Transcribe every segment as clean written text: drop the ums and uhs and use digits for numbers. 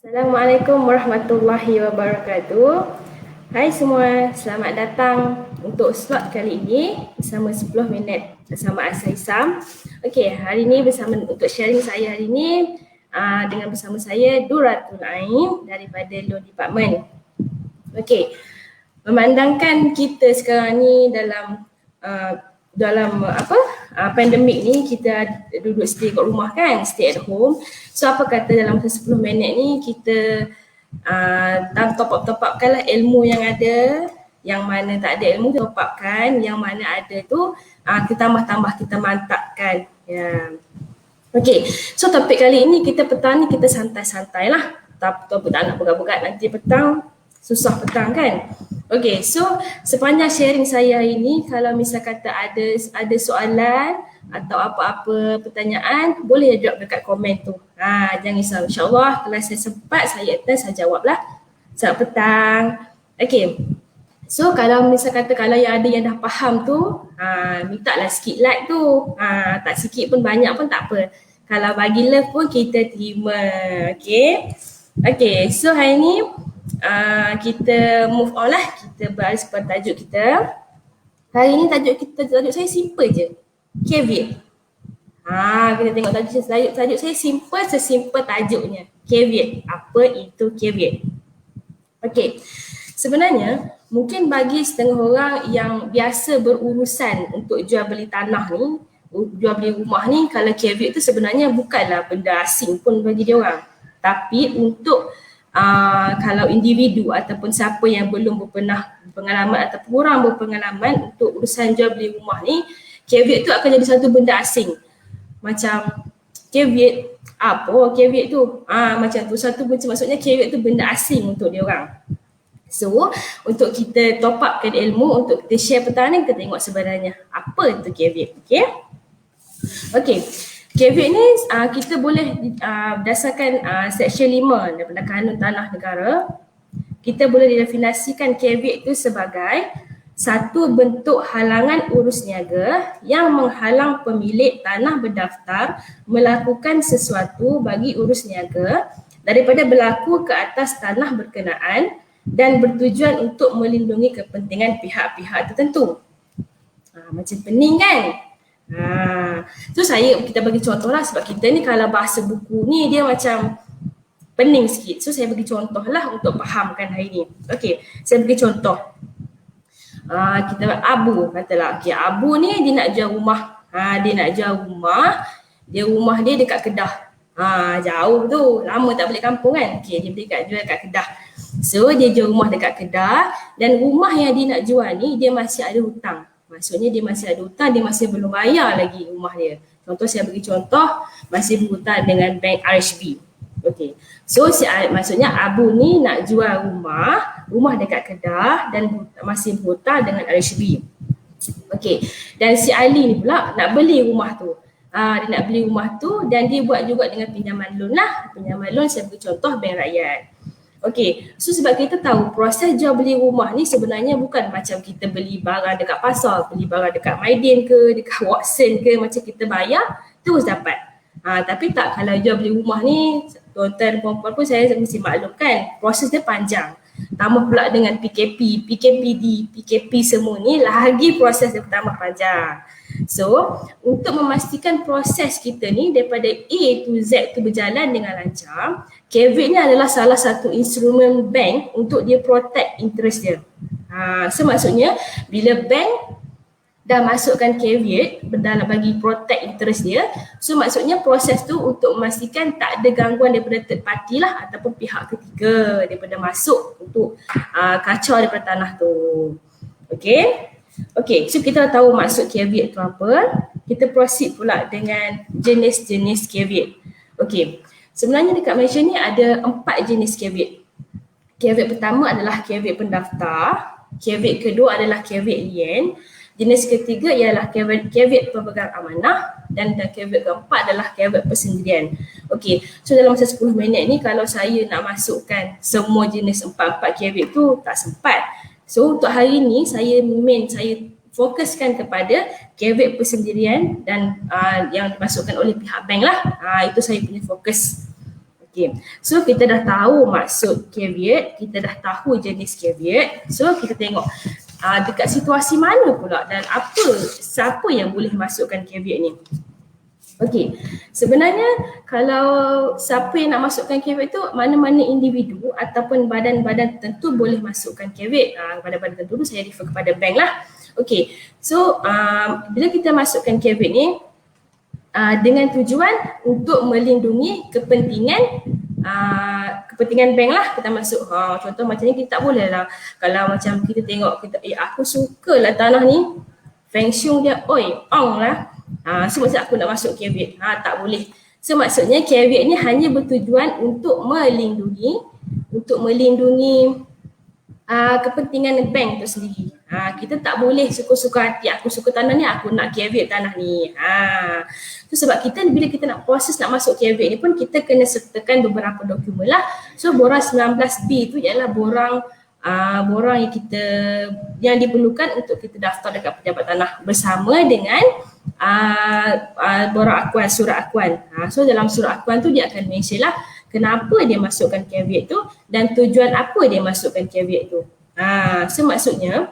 Assalamualaikum warahmatullahi wabarakatuh. Hai semua, selamat datang untuk slot kali ini bersama 10 minit bersama Asy Sam. Okey, hari ini untuk sharing saya hari ini dengan bersama saya Duratul Ain daripada Law Department. Okey, memandangkan kita sekarang ni dalam pandemik ni kita duduk stay kat rumah kan, stay at home. So apa kata dalam 10 minit ni kita top upkan lah ilmu yang ada, yang mana tak ada ilmu kita top upkan, yang mana ada tu kita tambah-tambah, kita mantapkan. Ya. Okay, so topik kali ini petang ni kita santai-santai lah. Topik tak nak berat-berat, nanti petang susah petang kan. Okay, so sepanjang sharing saya hari ni, kalau misal kata ada soalan atau apa-apa pertanyaan, boleh drop dekat komen tu. Jangan risau, insyaAllah kalau saya sempat, saya attend, saya jawab lah. Selamat petang. Okay, so kalau misal kata kalau yang ada yang dah faham tu, minta lah sikit like tu. Tak sikit pun banyak pun tak apa. Kalau bagi love pun kita terima. Okay, so hari ni kita move on lah, kita baris pada tajuk kita. Hari ni tajuk saya simple je, caveat. Kita tengok tajuk saya simple, sesimpel tajuknya, caveat. Apa itu caveat? Okay, sebenarnya mungkin bagi setengah orang yang biasa berurusan untuk jual beli tanah ni, jual beli rumah ni, kalau caveat tu sebenarnya bukanlah benda asing pun bagi dia orang. Tapi untuk kalau individu ataupun siapa yang belum berpengalaman atau kurang berpengalaman untuk urusan jual beli rumah ni, caveat tu akan jadi satu benda asing. Macam caveat, apa caveat tu? Macam tu, maksudnya caveat tu benda asing untuk dia orang. So, untuk kita top upkan ilmu, untuk kita share petang ni, kita tengok sebenarnya apa tu caveat. Okay. Caveat ni kita boleh berdasarkan Seksyen 5 daripada Kanun Tanah Negara, kita boleh didefinisikan caveat itu sebagai satu bentuk halangan urus niaga yang menghalang pemilik tanah berdaftar melakukan sesuatu bagi urus niaga daripada berlaku ke atas tanah berkenaan dan bertujuan untuk melindungi kepentingan pihak-pihak tertentu. Macam pening kan? So kita bagi contoh lah, sebab kita ni kalau bahasa buku ni dia macam pening sikit. So saya bagi contoh lah untuk fahamkan hari ni. Okay, saya bagi contoh. Kita Abu katalah, Abu ni dia nak jual rumah. Rumah dia dekat Kedah. Jauh tu, lama tak balik kampung kan. Dia jual kat Kedah. So dia jual rumah dekat Kedah, dan rumah yang dia nak jual ni dia masih ada hutang. Maksudnya dia masih ada hutang, dia masih belum bayar lagi rumah dia. Saya bagi contoh, masih berhutang dengan bank RHB. Okay, so maksudnya Abu ni nak jual rumah dekat Kedah dan masih berhutang dengan RHB. Okay, dan si Ali ni pula nak beli rumah tu. Dia nak beli rumah tu dan dia buat juga dengan pinjaman loan lah. Pinjaman loan saya bagi contoh Bank Rakyat. Okay, so sebab kita tahu proses jual beli rumah ni sebenarnya bukan macam kita beli barang dekat pasar, beli barang dekat Maidin ke, dekat Watson ke, macam kita bayar terus dapat. Tapi tak, kalau jual beli rumah ni, tuan-tuan perempuan pun saya mesti maklumkan, proses dia panjang. Tambah pula dengan PKP, PKPD, PKP semua ni lagi proses dia tambah panjang. So, untuk memastikan proses kita ni daripada A to Z tu berjalan dengan lancar, caveat ni adalah salah satu instrumen bank untuk dia protect interest dia. So maksudnya bila bank dah masukkan caveat dalam bagi protect interest dia, so maksudnya proses tu untuk memastikan tak ada gangguan daripada third party lah ataupun pihak ketiga daripada masuk untuk kacau daripada tanah tu. Okay, so kita dah tahu maksud caveat tu apa. Kita proceed pula dengan jenis-jenis caveat. Okay, sebenarnya dekat Malaysia ni ada 4 jenis caveat. Caveat pertama adalah caveat pendaftar. Caveat kedua adalah caveat lien. Jenis ketiga ialah caveat pemegang amanah, dan caveat keempat adalah caveat persendirian. Okay, so dalam masa 10 minit ni kalau saya nak masukkan semua jenis 4 caveat tu tak sempat. So untuk hari ni saya fokuskan kepada caveat persendirian dan yang dimasukkan oleh pihak bank lah. Itu saya punya fokus. Okay. So kita dah tahu maksud caveat, kita dah tahu jenis caveat. So kita tengok dekat situasi mana pula dan siapa yang boleh masukkan caveat ni. Okey, sebenarnya kalau siapa yang nak masukkan caveat tu, mana-mana individu ataupun badan-badan tertentu boleh masukkan caveat. Badan-badan tertentu saya refer kepada bank lah. Okey, so bila kita masukkan caveat ni dengan tujuan untuk melindungi kepentingan bank lah, kita masuk. Contoh macam ni kita tak boleh lah kalau macam kita tengok aku suka lah tanah ni, Feng Shui dia ong lah. So maksud aku nak masuk caveat, tak boleh. So maksudnya caveat ni hanya bertujuan untuk melindungi kepentingan bank tu sendiri. Kita tak boleh suka-suka hati, aku suka tanah ni, aku nak caveat tanah ni. So sebab bila kita nak proses nak masuk caveat ni pun kita kena sertakan beberapa dokumen lah. So borang 19B tu ialah borang yang diperlukan untuk kita daftar dekat pejabat tanah bersama dengan borang akuan, surat akuan. So dalam surat akuan tu dia akan mention lah kenapa dia masukkan caveat tu dan tujuan apa dia masukkan caveat tu. So maksudnya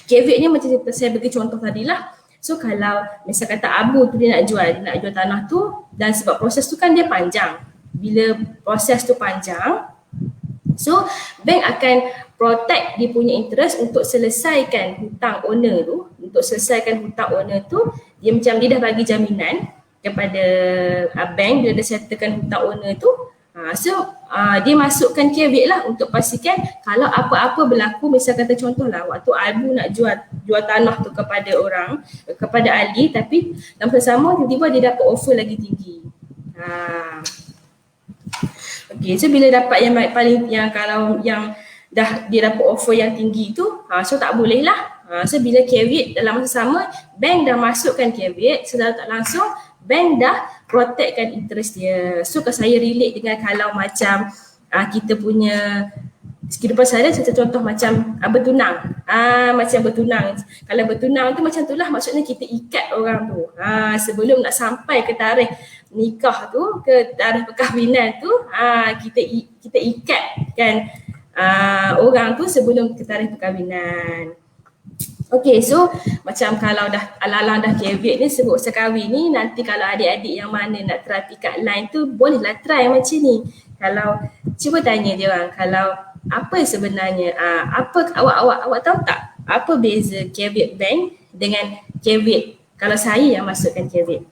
caveat ni macam saya bagi contoh tadi lah. So kalau misal kata Abu tu dia nak jual tanah tu dan sebab proses tu kan dia panjang. Bila proses tu panjang, so bank akan protect dia punya interest untuk selesaikan hutang owner tu. Dia macam dia dah bagi jaminan kepada bank bila dia settlekan hutang owner tu. Dia masukkan caveat lah untuk pastikan kalau apa-apa berlaku, misal kata contohlah waktu Abu nak jual tanah tu kepada Ali, tapi dalam sama tiba-tiba dia dapat offer lagi tinggi. Okay, so bila dapat kalau dia dapat offer yang tinggi tu, so tak boleh lah. So bila caveat dalam masa sama, bank dah masukkan caveat, secara tak langsung bank dah protectkan interest dia. So kalau saya relate dengan kalau macam kita punya kehidupan seharian, contoh macam bertunang. Macam bertunang. Kalau bertunang tu macam tu lah, maksudnya kita ikat orang tu. Sebelum nak sampai ke tarikh nikah tu, ke tarikh perkahwinan tu, kita ikat kan orang tu sebelum ke tarikh perkahwinan. Okay, so macam kalau dah ala-ala dah caveat ni sebut sekahwin ni, nanti kalau adik-adik yang mana nak try pick up line tu, bolehlah try macam ni. Kalau cuba tanya dia orang, kalau apa sebenarnya, awak tahu tak apa beza caveat bank dengan caveat kalau saya yang masukkan caveat?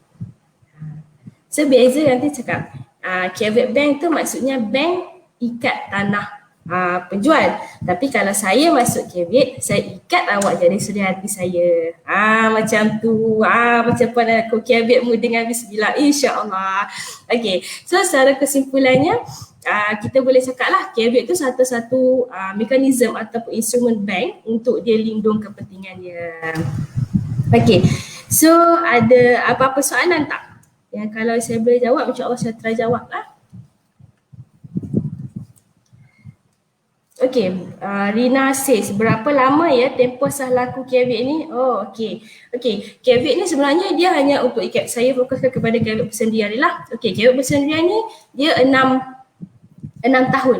So beza nanti cakap, caveat bank tu maksudnya bank ikat tanah penjual. Tapi kalau saya masuk caveat, saya ikat awak jadi suri hati saya. Macam tu. Macam mana aku caveatmu dengan bismillah, insya-Allah. Okey. So secara kesimpulannya, kita boleh cakap lah caveat tu satu-satu mekanisme ataupun instrumen bank untuk dia lindung kepentingan dia. Okey. So ada apa-apa soalan tak? Yang kalau saya boleh jawab, insya-Allah saya try jawab lah. Okay, Rina says, berapa lama ya tempoh sah laku caveat ni? Oh, okay. Okay, caveat ni sebenarnya dia hanya untuk ikat. Saya fokuskan kepada caveat persendirian lah. Okay, caveat persendirian ni dia 6 tahun.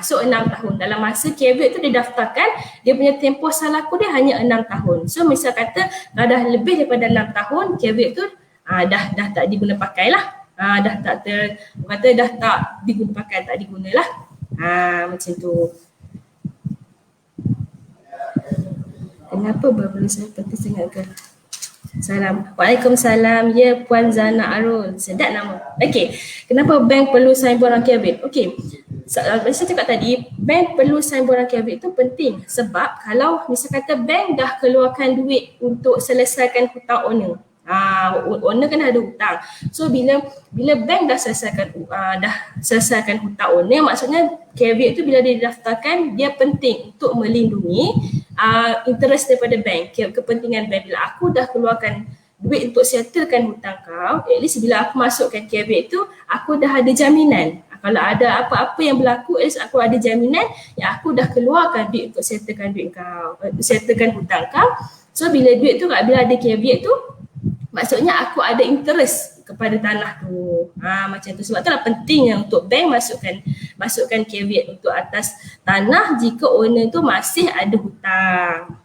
So 6 tahun. Dalam masa caveat tu didaftarkan, dia punya tempoh sah laku dia hanya 6 tahun. So misal kata dah lebih daripada 6 tahun, caveat tu dah tak diguna pakai lah. Dah tak diguna pakai, tak diguna lah. Macam tu. Kenapa berbulu saya penting sangat ke? Salam. Waalaikumsalam. Ya, Puan Zana Arul. Sedap nama. Okey. Kenapa bank perlu sign borang caveat? Okey. Saya cakap tadi, bank perlu sign borang caveat itu penting sebab kalau misal kata bank dah keluarkan duit untuk selesaikan hutang owner. Owner kan ada hutang. So bila bank dah selesaikan hutang owner, maksudnya caveat tu bila dia didaftarkan, dia penting untuk melindungi interest daripada bank, kepentingan bank. Bila aku dah keluarkan duit untuk settlekan hutang kau, at least bila aku masukkan caveat tu, aku dah ada jaminan. Kalau ada apa-apa yang berlaku, at least aku ada jaminan yang aku dah keluarkan duit untuk settlekan duit kau, settlekan hutang kau. So bila duit tu, bila ada caveat tu, maksudnya aku ada interest kepada tanah tu. Macam tu. Sebab itulah pentingnya untuk bank masukkan caveat untuk atas tanah jika owner tu masih ada hutang.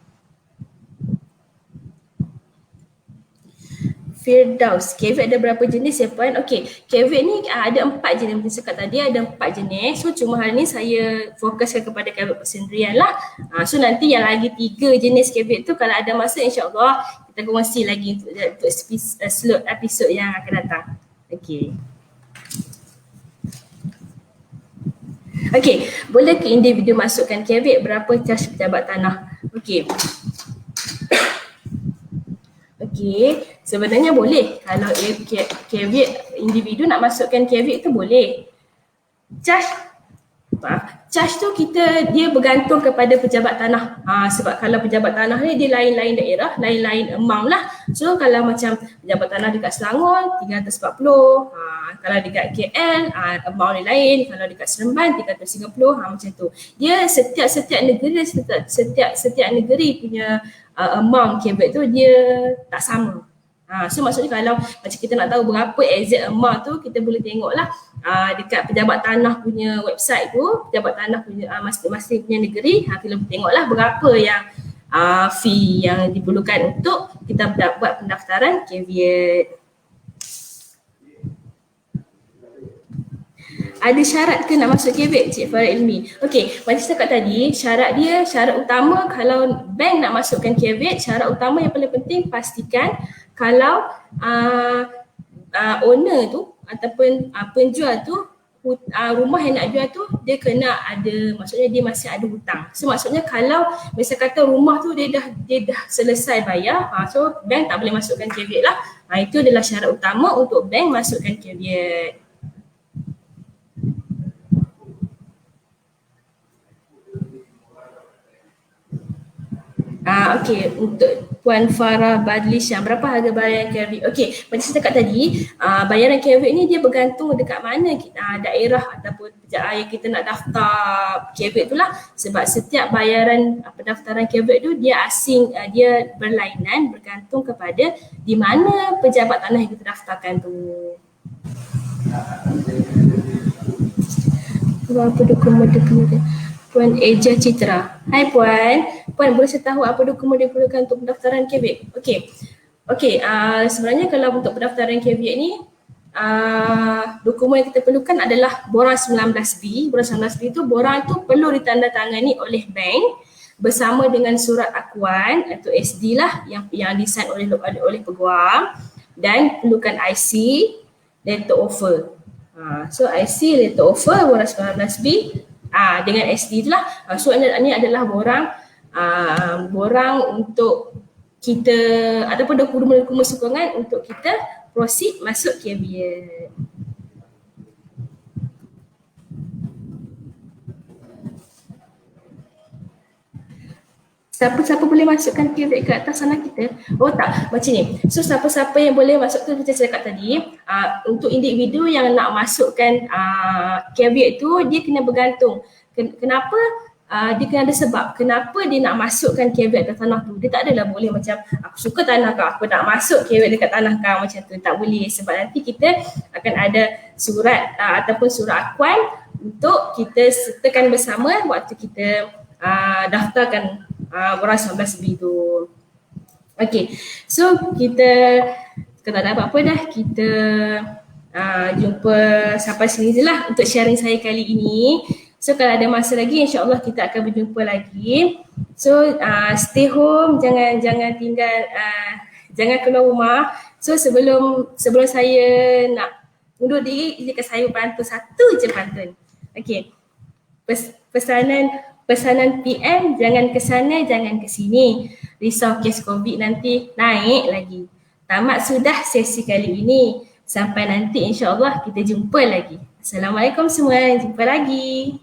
Firdaus, caveat ada berapa jenis ya Puan? Okey, caveat ni ada 4 jenis. Macam cakap tadi ada 4 jenis. So cuma hari ni saya fokuskan kepada caveat persendirian lah. So nanti yang lagi 3 jenis caveat tu kalau ada masa insyaAllah kita kongsi lagi untuk slot episod yang akan datang. Okey. Okey, boleh ke individu masukkan caveat berapa charge pejabat tanah? Okey. Okey, sebenarnya boleh. Kalau caveat individu nak masukkan caveat tu boleh. Charge tu dia bergantung kepada pejabat tanah. Sebab kalau pejabat tanah ni dia lain-lain daerah, lain-lain amount lah. So kalau macam pejabat tanah dekat Selangor 340, kalau dekat KL amount ni lain, kalau dekat Seremban 330, macam tu. Dia setiap negeri punya amount caveat tu dia tak sama. So maksudnya kalau macam kita nak tahu berapa exact amount tu, kita boleh tengok lah dekat pejabat tanah punya website tu, pejabat tanah punya masing-masing punya negeri, kita boleh tengok lah berapa yang fee yang diperlukan untuk kita buat pendaftaran caveat. Ada syarat ke nak masuk caveat, Cik Farah Ilmi? Okey, macam saya cakap tadi, syarat utama kalau bank nak masukkan caveat, syarat utama yang paling penting pastikan kalau owner tu ataupun penjual tu rumah yang nak jual tu dia kena ada, maksudnya dia masih ada hutang. So maksudnya kalau misal kata rumah tu dia dah selesai bayar, so bank tak boleh masukkan caveat lah. Itu adalah syarat utama untuk bank masukkan caveat. Okey, untuk Puan Farah Badlisha, berapa harga bayaran caveat? Okey, macam saya cakap tadi, bayaran caveat ni dia bergantung dekat mana daerah ataupun yang kita nak daftar caveat tu lah. Sebab setiap bayaran pendaftaran caveat tu dia dia berlainan bergantung kepada di mana pejabat tanah yang kita daftarkan tu. Berapa dokumen Puan Eja Citra. Hai Puan, boleh saya tahu apa dokumen diperlukan untuk pendaftaran caveat? Okey, sebenarnya kalau untuk pendaftaran caveat ni, dokumen yang kita perlukan adalah borang 19B. Borang 19B tu, borang tu perlu ditandatangani oleh bank bersama dengan surat akuan atau SD lah yang disign oleh peguam, dan perlukan IC, letter offer. So IC, letter offer, borang 19B dengan SD tu lah. So ini adalah borang untuk kita ataupun dokumen-dokumen sokongan untuk kita proceed masuk caveat. Siapa-siapa boleh masukkan caveat ke atas sana kita? Oh tak, macam ni. So siapa-siapa yang boleh masuk tu macam saya cakap tadi, untuk individu yang nak masukkan caveat tu dia kena bergantung. Kenapa? Dia kena ada sebab kenapa dia nak masukkan caveat ke tanah tu. Dia tak adalah boleh macam aku suka tanah kau, aku nak masuk caveat dekat tanah kau, macam tu. Tak boleh, sebab nanti kita akan ada surat ataupun surat akuan untuk kita sertakan bersama waktu kita daftarkan borang 19B tu. Okey, so kita tak ada apa-apa dah, kita jumpa sampai sini je lah untuk sharing saya kali ini. So kalau ada masa lagi insyaAllah kita akan berjumpa lagi. So stay home, jangan tinggal, jangan keluar rumah. So sebelum saya nak undur diri, izinkan saya bantu satu je pantun. Okey, pesanan PM, jangan ke sana, jangan ke sini. Risau kes COVID nanti naik lagi. Tamat sudah sesi kali ini. Sampai nanti insyaAllah kita jumpa lagi. Assalamualaikum semua, jumpa lagi.